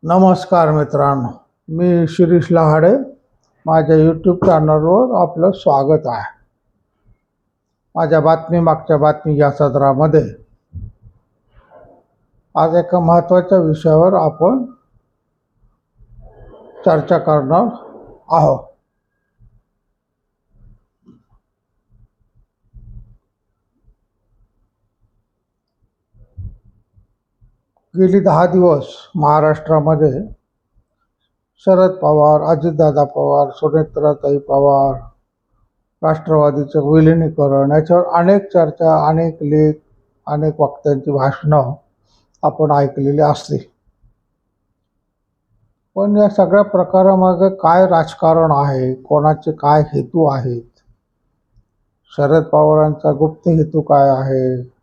नमस्कार मित्रांनो, मी शिरीष लहाडे. माझ्या यूट्यूब चॅनलवर आपलं स्वागत आहे. माझ्या मागच्या बातमी या सदरामध्ये आज एका महत्त्वाच्या विषयावर आपण चर्चा करणार आहोत. गेली 10 दिवस महाराष्ट्रामध्ये शरद पवार, अजितदादा पवार, सुनेत्राताई पवार, राष्ट्रवादीचं विलिनीकरण याच्यावर अनेक चर्चा, अनेक लेख, अनेक वक्त्यांची भाषणं आपण ऐकलेली असतील. पण या सगळ्या प्रकारामागे काय राजकारण आहे, कोणाचे काय हेतू आहेत, शरद पवारांचा गुप्त हेतू काय आहे,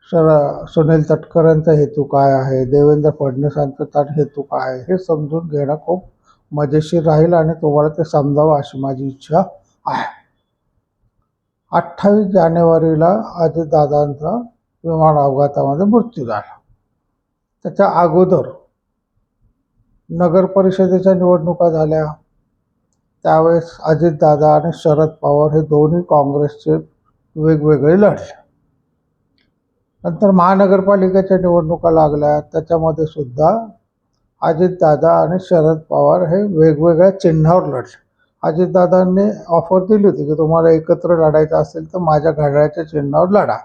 सुनील तटकरेंचा हेतू काय आहे, देवेंद्र फडणवीसांचा हेतू काय आहे, हे समजून घेणं खूप मजेशीर राहील आणि तुम्हाला ते समजावं अशी माझी इच्छा आहे. 28 जानेवारीला अजितदादांचा विमान अपघातामध्ये मृत्यू झाला. त्याच्या अगोदर नगर परिषदेच्या निवडणुका झाल्या. त्यावेळेस अजितदादा आणि शरद पवार हे दोन्ही काँग्रेसचे वेगवेगळे लढले. नंतर महानगरपालिकेच्या निवडणुका लागल्या. त्याच्यामध्ये सुद्धा अजितदादा आणि शरद पवार हे वेगवेगळ्या चिन्हावर लढले. अजितदादांनी ऑफर दिली होती की तुम्हाला एकत्र लढायचं असेल तर माझ्या घड्याळाच्या चिन्हावर लढा.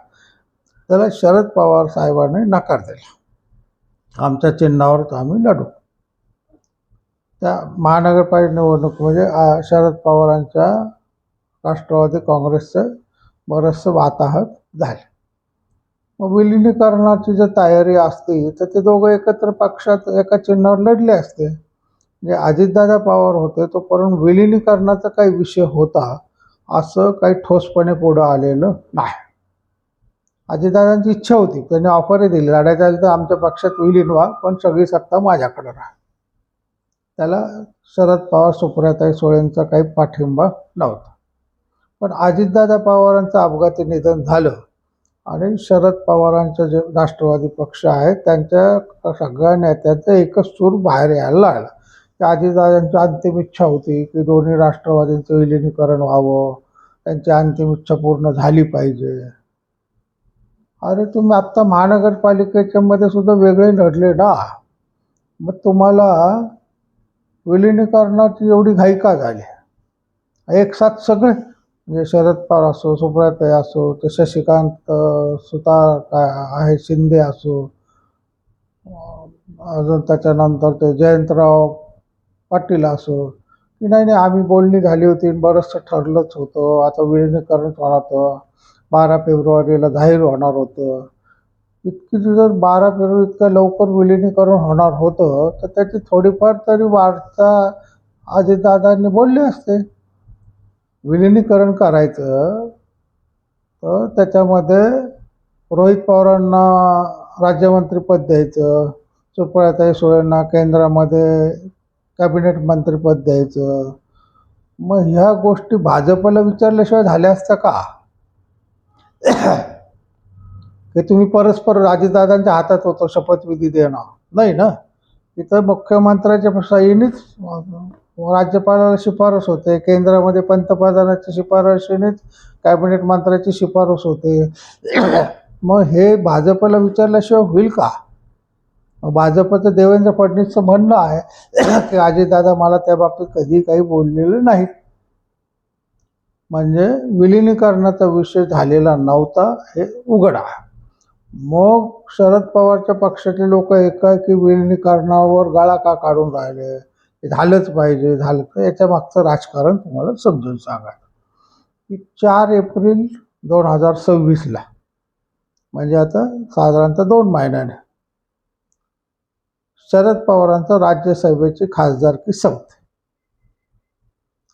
त्याला शरद पवार साहेबांनी नकार दिला. आमच्या चिन्हावर आम्ही लढू. त्या महानगरपालिका निवडणूक म्हणजे शरद पवारांच्या राष्ट्रवादी काँग्रेसचं बरंचसं वाताहत झाले. मग विलिनीकरणाची जर तयारी असती तर ते दोघं एकत्र पक्षात एका चिन्हावर लढले असते. म्हणजे अजितदादा पवार होते तोपर्यंत विलिनीकरणाचा काही विषय होता असं काही ठोसपणे पुढं आलेलं नाही. अजितदादांची इच्छा होती, त्यांनी ऑफरही दिली, लढायचं झालं तर आमच्या पक्षात विलीन व्हा पण सगळी सत्ता माझ्याकडे राहा. त्याला शरद पवार, सुप्रियाताई सुळेंचा काही पाठिंबा नव्हता. पण अजितदादा पवारांचं अपघाती निधन झालं आणि शरद पवारांचा जे राष्ट्रवादी पक्ष आहे त्यांच्या सगळ्या नेत्यांचा एकच सूर बाहेर यायला लागला की अजितदादांची अंतिम इच्छा होती की दोन्ही राष्ट्रवादींचं विलिनीकरण व्हावं, त्यांची अंतिम इच्छा पूर्ण झाली पाहिजे. अरे तुम्ही आत्ता महानगरपालिकेच्या मध्ये सुद्धा वेगळे लढले ना, मग तुम्हाला विलिनीकरणाची एवढी घाई का झाली? एक साथ सगळे म्हणजे शरद पवार असो, सुप्रियाताई असो, ते शशिकांत सुतार काय आहे शिंदे असो, अजून त्याच्यानंतर ते जयंतराव पाटील असो की नाही आम्ही बोलणी झाली होती, बरंचसं ठरलंच होतं, आता विलिनीकरण होणार होतं, 12 फेब्रुवारीला जाहीर होणार होतं. इतकी जर 12 फेब्रुवारी इतक्या लवकर विलिनीकरण होणार होतं तर त्याची थोडीफार तरी वार्ता अजितदादांनी बोलले असते. विलिनीकरण करायचं तर त्याच्यामध्ये रोहित पवारांना राज्यमंत्रीपद द्यायचं, सुप्रियाताई सुळेंना केंद्रामध्ये कॅबिनेट मंत्रीपद द्यायचं. मग ह्या गोष्टी भाजपला विचारल्याशिवाय झाल्या असत्या का? हे तुम्ही परस्पर अजितदादांच्या हातात होतं शपथविधी देणं नाही ना. इथं मुख्यमंत्र्याच्या सहीनेच राज्यपालाला शिफारस होते, केंद्रामध्ये पंतप्रधानाच्या शिफारशीनेच कॅबिनेट मंत्र्याची शिफारस होते. मग हे भाजपला विचारल्याशिवाय होईल का? भाजपचं देवेंद्र फडणवीसचं म्हणणं आहे की अजितदादा मला त्या बाबतीत कधी काही बोललेलं नाही. म्हणजे विलिनीकरणाचा विषय झालेला नव्हता हे उघड आहे. मग शरद पवारच्या पक्षाचे लोक एकाएकी विलिनीकरणावर गळा का काढून राहिले? झालंच पाहिजे, झालं तर याच्या मागचं राजकारण तुम्हाला समजून सांगायचं की 4 एप्रिल 2026ला म्हणजे आता साधारणतः 2 महिन्याने शरद पवारांचं राज्यसभेची खासदारकी संपते.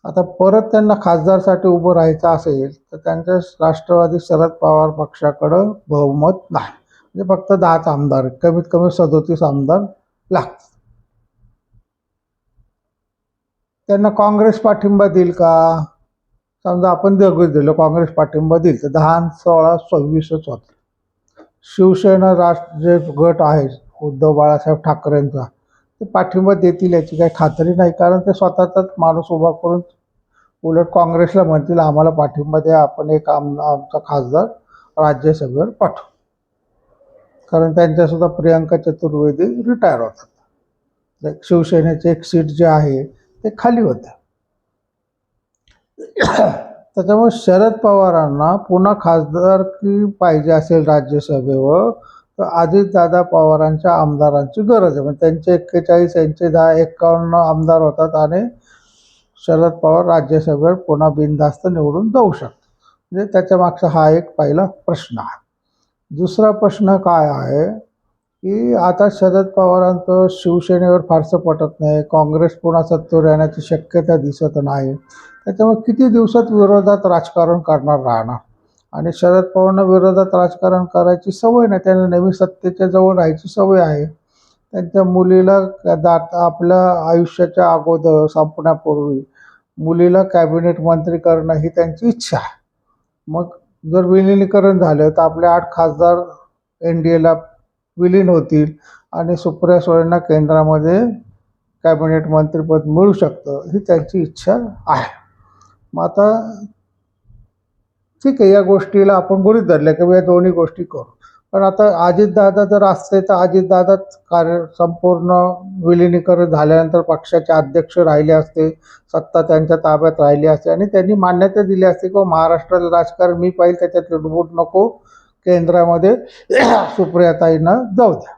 आता परत त्यांना खासदारसाठी उभं राहायचं असेल तर त्यांच्या राष्ट्रवादी शरद पवार पक्षाकडं बहुमत नाही. म्हणजे फक्त 10च आमदार, कमीत कमी 37 आमदार लागतात. त्यांना काँग्रेस पाठिंबा देईल का? समजा आपण दोघंच दिलं, काँग्रेस पाठिंबा देईल तर 10, 16, 26च होते. शिवसेना जे गट आहे उद्धव बाळासाहेब ठाकरेंचा, ते पाठिंबा देतील याची काही खात्री नाही, कारण ते स्वतःचाच माणूस उभा करून उलट काँग्रेसला म्हणतील आम्हाला पाठिंबा द्या, आपण एक आमचा खासदार राज्यसभेवर पाठवू. कारण त्यांच्यासुद्धा प्रियंका चतुर्वेदी रिटायर होतात. शिवसेनेचे एक सीट जे आहे ते खाली होते. त्याच्यामुळे शरद पवारांना पुन्हा खासदारकी पाहिजे असेल राज्यसभेवर, तर अजितदादा पवारांच्या आमदारांची गरज आहे. म्हणजे त्यांचे 41, यांचे 10, 51 आमदार होतात आणि शरद पवार राज्यसभेवर पुन्हा बिनधास्त निवडून जाऊ शकतात. म्हणजे त्याच्या मागचा हा एक पहिला प्रश्न आहे. दुसरा प्रश्न काय आहे की आता शरद पवारांचं शिवसेनेवर फारसं पटत नाही, काँग्रेस पुन्हा सत्तेवर येण्याची शक्यता दिसत नाही. त्याच्यामुळे किती दिवसात विरोधात राजकारण करणार राहणार. आणि शरद पवारांना विरोधात राजकारण करायची सवय नाही, त्यांना नेहमी सत्तेच्या जवळ राहायची सवय आहे. त्यांच्या मुलीला आपल्या आयुष्याच्या अगोदर संपण्यापूर्वी मुलीला कॅबिनेट मंत्री करणं ही त्यांची इच्छा आहे. मग जर विलिनीकरण झालं तर आपले 8 खासदार NDAला विलीन होतील आणि सुप्रिया सुळेंना केंद्रामध्ये कॅबिनेट मंत्रीपद मिळू शकतं, ही त्यांची इच्छा आहे. मग आता ठीक आहे, या गोष्टीला आपण गृहीत धरल्या की या दोन्ही गोष्टी करू. पण आता अजितदादा जर असते तर अजितदादाच संपूर्ण विलिनीकरण झाल्यानंतर पक्षाचे अध्यक्ष राहिले असते, सत्ता त्यांच्या ताब्यात राहिली असते आणि त्यांनी मान्यता दिली असते की महाराष्ट्राचं राजकारण मी पाहिजे, त्याच्यात लुडबुड नको, केंद्रामध्ये सुप्रियाताईंना जाऊ द्या.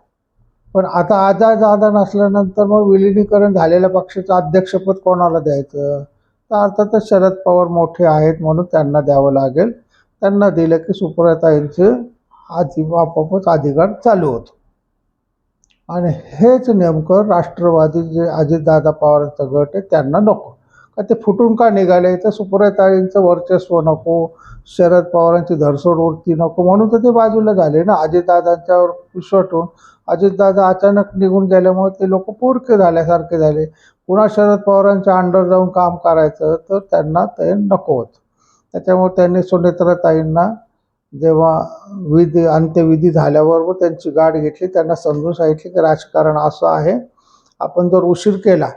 पण आता अजितदादा नसल्यानंतर मग विलिनीकरण झालेल्या पक्षाचं अध्यक्षपद कोणाला द्यायचं? तर अर्थातच शरद पवार मोठे आहेत म्हणून त्यांना द्यावं लागेल. त्यांना दिलं की सुप्रियाताईंचे आपोआपच अधिकार चालू होतो. आणि हेच नेमकं राष्ट्रवादी जे अजितदादा पवारांचा गट आहे त्यांना नको. का ते फुटून का निघाले? तर सुप्रियाताईंचं वर्चस्व नको, शरद पवारांची धरसोडवृत्ती नको म्हणून तर ते बाजूला झाले ना. अजितदादांच्यावर विश्वास ठेवून अजितदादा अचानक निघून गेल्यामुळे ते लोक पोरके झाल्यासारखे झाले. पुन्हा शरद पवारांच्या अंडर जाऊन काम करायचं तर त्यांना ते नको होतं. त्याच्यामुळे त्यांनी सुनेत्राताईंना जेव्हा अंत्यविधी झाल्याबरोबर त्यांची गाठ घेतली, त्यांना समजून सांगितले की राजकारण असं आहे, आपण जर उशीर केला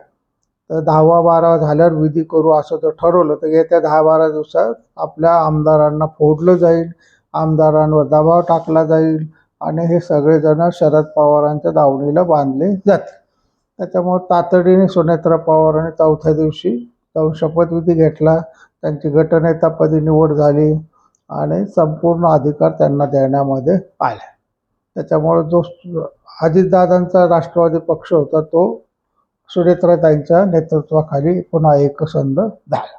तर 10-12 झाल्यावर विधी करू असं जर ठरवलं तर येत्या 10-12 दिवसात आपल्या आमदारांना फोडलं जाईल, आमदारांवर दबाव टाकला जाईल आणि हे सगळेजण शरद पवारांच्या दावणीला बांधले जातील. त्याच्यामुळे तातडीने सुनेत्रा पवारांनी 4थ्या दिवशी जाऊन शपथविधी घेतला, त्यांची गटनेतापदी निवड झाली आणि संपूर्ण अधिकार त्यांना देण्यामध्ये आले. त्याच्यामुळे जो अजितदादांचा राष्ट्रवादी पक्ष होता तो सुनेत्राताईंच्या नेतृत्वाखाली पुन्हा एकसंध झाला.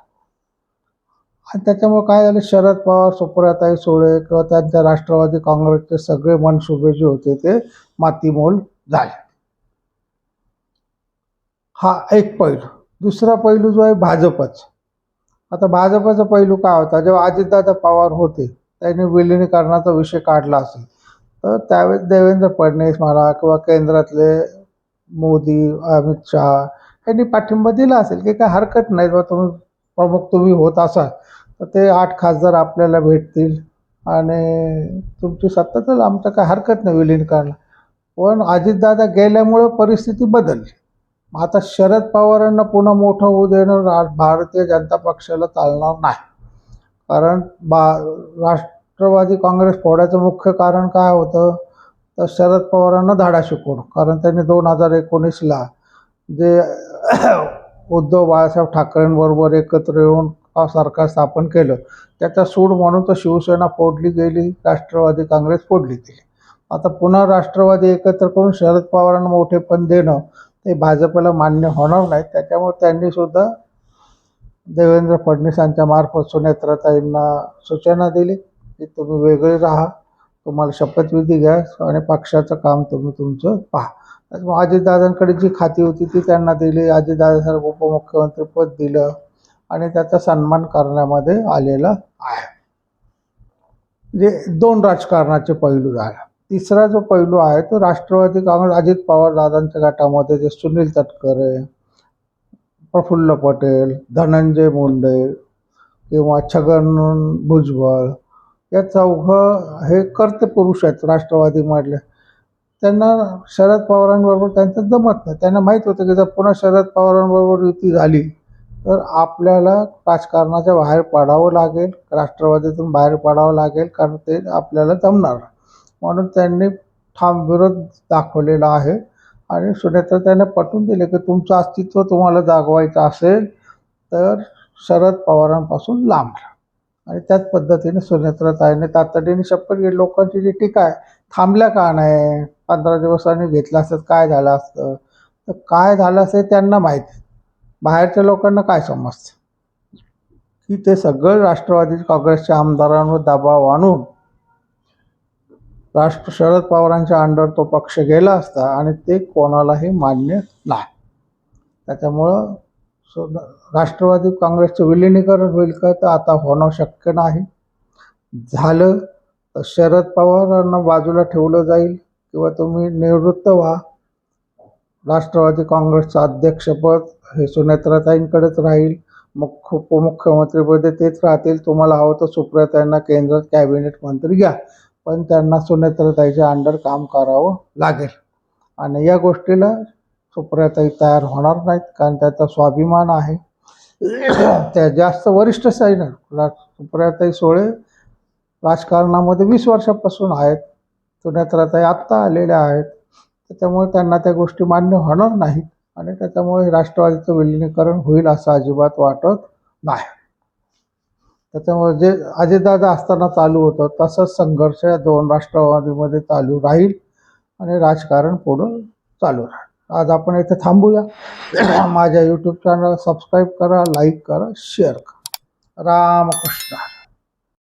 आणि त्याच्यामुळे काय झालं, शरद पवार, सुप्रियाताई सुळे किंवा त्यांच्या राष्ट्रवादी काँग्रेसचे सगळे मनसुबे जे होते ते मातीमोल झाले. हा एक पैलू. दुसरा पैलू जो आहे भाजपचा. आता भाजपचा पैलू काय होता, जेव्हा अजितदादा पवार होते त्यांनी विलिनीकरणाचा विषय काढला असेल तर त्यावेळेस देवेंद्र फडणवीस म्हणा किंवा केंद्रातले मोदी, अमित शहा यांनी पाठिंबा दिला असेल की काय हरकत नाही, बा तुम्ही प्रमुख तुम्ही होत असाल तर ते 8 खासदार आपल्याला भेटतील आणि तुमची सत्ता तर आमचं काय हरकत नाही विलीनीकरणाला. पण अजितदादा गेल्यामुळं परिस्थिती बदलली. आता शरद पवारांना पुन्हा मोठं होऊ देणं भारतीय जनता पक्षाला चालणार नाही. कारण राष्ट्रवादी काँग्रेस फोडायचं मुख्य कारण काय होतं, तर शरद पवारांना धाडा शिकवणं. कारण त्यांनी 2019ला जे उद्धव बाळासाहेब ठाकरेंबरोबर एकत्र येऊन सरकार स्थापन केलं त्याचा सूड म्हणून तर शिवसेना फोडली गेली, राष्ट्रवादी काँग्रेस फोडली गेली. आता पुन्हा राष्ट्रवादी एकत्र करून शरद पवारांना मोठेपण देणं ते भाजपला मान्य होणार नाही. त्याच्यामुळे त्यांनी सुद्धा देवेंद्र फडणवीसांच्या मार्फत सुनेत्राताईंना सूचना दिली की तुम्ही वेगळे राहा, तुम्हाला शपथविधी घ्या आणि पक्षाचं काम तुम्ही तुमचं पहा. अजितदादांकडे जी खाती होती ती त्यांना दिली, अजितदादांना उपमुख्यमंत्रीपद दिलं आणि त्याचा सन्मान करण्यामध्ये आलेला आहे. म्हणजे 2 राजकारणाचे पैलू झाले. तिसरा जो पैलू आहे तो राष्ट्रवादी काँग्रेस अजित पवार दादांच्या गटामध्ये जे सुनील तटकरे, प्रफुल्ल पटेल, धनंजय मुंडे किंवा छगन भुजबळ या चौघं हे कर्ते पुरुष आहेत राष्ट्रवादीमधले. त्यांना शरद पवारांबरोबर त्यांचं जमत नाही. त्यांना माहीत होतं की जर पुन्हा शरद पवारांबरोबर युती झाली तर आपल्याला राजकारणाच्या बाहेर पडावं लागेल, राष्ट्रवादीतून बाहेर पडावं लागेल, कारण ते आपल्याला जमणार नाही. म्हणून त्यांनी ठाम विरोध दाखवलेला आहे आणि सुनेत्रा त्यांना पटवून दिले की तुमचं अस्तित्व तुम्हाला जागवायचं असेल तर शरद पवारांपासून लांब राहा. आणि त्याच पद्धतीने सुनेत्राताईने तातडीने शपथ घेतली. लोकांची जी टीका आहे, थांबल्या का नाही, 15 दिवसांनी घेतलं असतं काय झालं असतं, तर काय झालं असं त्यांना माहिती. बाहेरच्या लोकांना काय समजतं की ते सगळं राष्ट्रवादी काँग्रेसच्या आमदारांवर दबाव आणून शरद पवारांच्या अंडर तो पक्ष गेला असता आणि ते कोणालाही मान्य नाही. त्याच्यामुळं राष्ट्रवादी काँग्रेसचं विलिनीकरण होईल का, तर आता होणं शक्य नाही. झालं तर शरद पवारांना बाजूला ठेवलं जाईल किंवा तुम्ही निवृत्त व्हा. राष्ट्रवादी काँग्रेसचं अध्यक्षपद हे सुनेत्राताईंकडेच राहील. उपमुख्यमंत्रीपदी तेच राहतील. तुम्हाला हवं तर सुप्रियाताईंना केंद्रात कॅबिनेट मंत्री घ्या, पण त्यांना सुनेत्राताईच्या अंडर काम करावं लागेल. आणि या गोष्टीला सुप्रियाताई तयार होणार नाहीत, कारण त्याचा स्वाभिमान आहे. त्या जास्त वरिष्ठ नाही. सुप्रियाताई सुळे राजकारणामध्ये 20 वर्षापासून आहेत, सुनेत्राताई आत्ता आलेल्या आहेत. त्याच्यामुळे त्यांना त्या गोष्टी मान्य होणार नाहीत आणि त्याच्यामुळे राष्ट्रवादीचं विलिनीकरण होईल असं अजिबात वाटत नाही. त्याच्यामुळे जे अजितदादा असताना चालू होतं तसंच संघर्ष या दोन राष्ट्रवादीमध्ये चालू राहील आणि राजकारण पुढं चालू राहील. आज आपण इथे थांबूया. माझ्या यूट्यूब चॅनल सबस्क्राईब करा, लाईक करा, शेअर करा. रामकृष्ण.